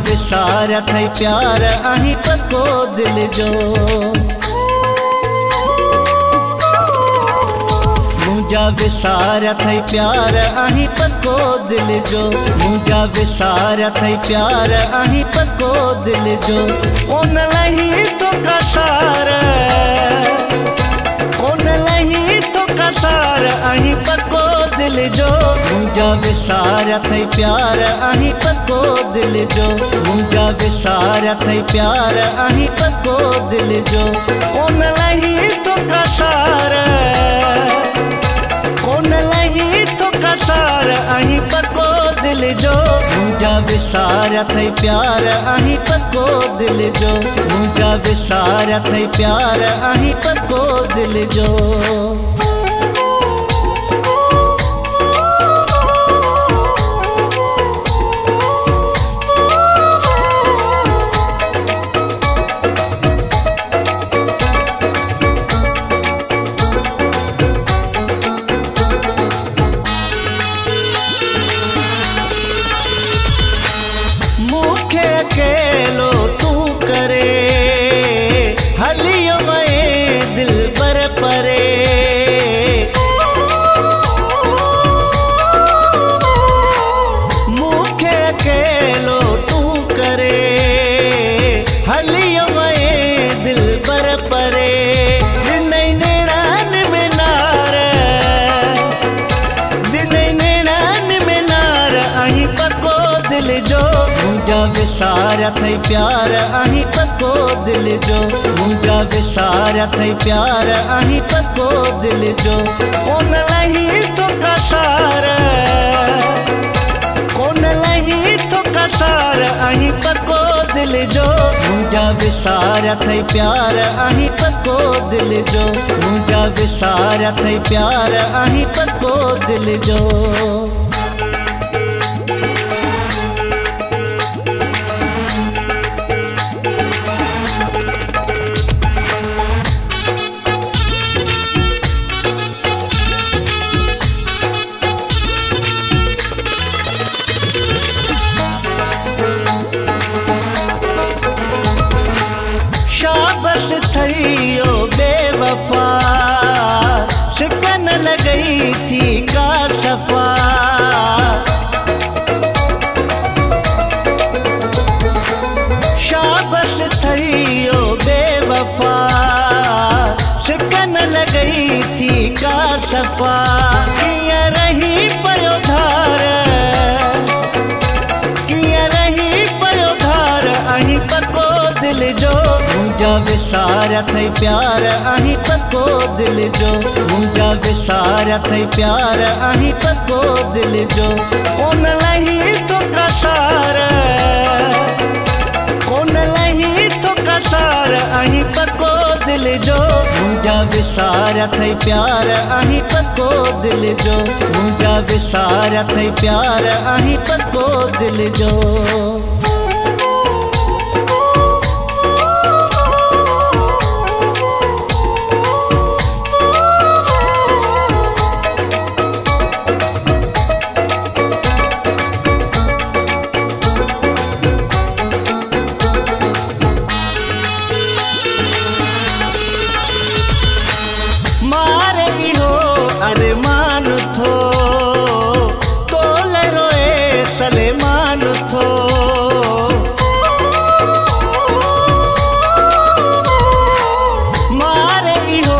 विसार थई प्यार आही पको दिल जो मुझा विसार थई प्यार आही पको दिल जो मुझा विसार थई प्यार आही पको दिल जो उन लही तो कसार उन लही तो कसार आही पको दिल जो मुझा विसार थई प्यार आही पको दिल जो मुझा विसार थई प्यार आही पको दिल जो उन लही तो कसार उन लही तो कसार आही पको दिल जो मुझा विसार थई प्यार आही पको दिल जो मुझा विसार थई प्यार आही पको दिल जो अकेलो तू करे हलियो मैं दिल पर परे मुखे अकेलो तू करे हलियो मैं दिल पर परे दिनई नेड़ान में नार दिनई नेड़ान में नार आही पको दिल जो मुझा विसार थई प्यार आही पको दिल जो मुझा विसार थई प्यार आही पको दिल जो उन लही तो कसार उन लही तो कसार आही पको दिल जो मुझा विसार थई प्यार आही पको दिल जो मुझा विसार थई प्यार आही पको दिल जो शाबस थई ओ बेवफा सिकन लगई थी का सफा शाबस थई ओ बेवफा सिकन लगई थी का सफा किया रही पयोधार किया रही पयोधार आही पको दिल जो मुझा विसार थई प्यार आही पको दिल जो मुझा विसार थई प्यार आही पको दिल जो उन लही तो कसार उन लही तो कसार आही पको दिल जो मुझा विसार थई प्यार आही पको दिल जो मुझा विसार थई प्यार आही पको दिल जो अरमान थो तोल रोए सलेमान थो मारे इहो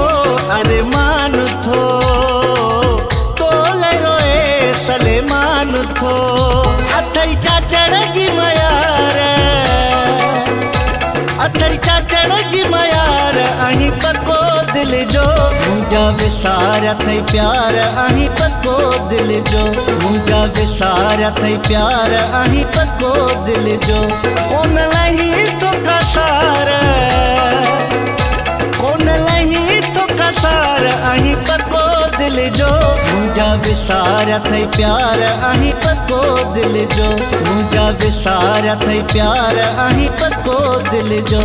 अरमान थो तोल रोए सलेमान थो अथई चाचड़ जी मयार अथई चाचड़ जी मयार आही पको दिल जो मुझा विसार थई प्यार आही पको दिल जो मुझा विसार थई प्यार आही पको दिल जो उन लही तो कसार उन लही तो कसार आही पको दिल जो मुझा विसार थई प्यार आही पको दिल जो मुझा विसार थई प्यार आही पको दिल जो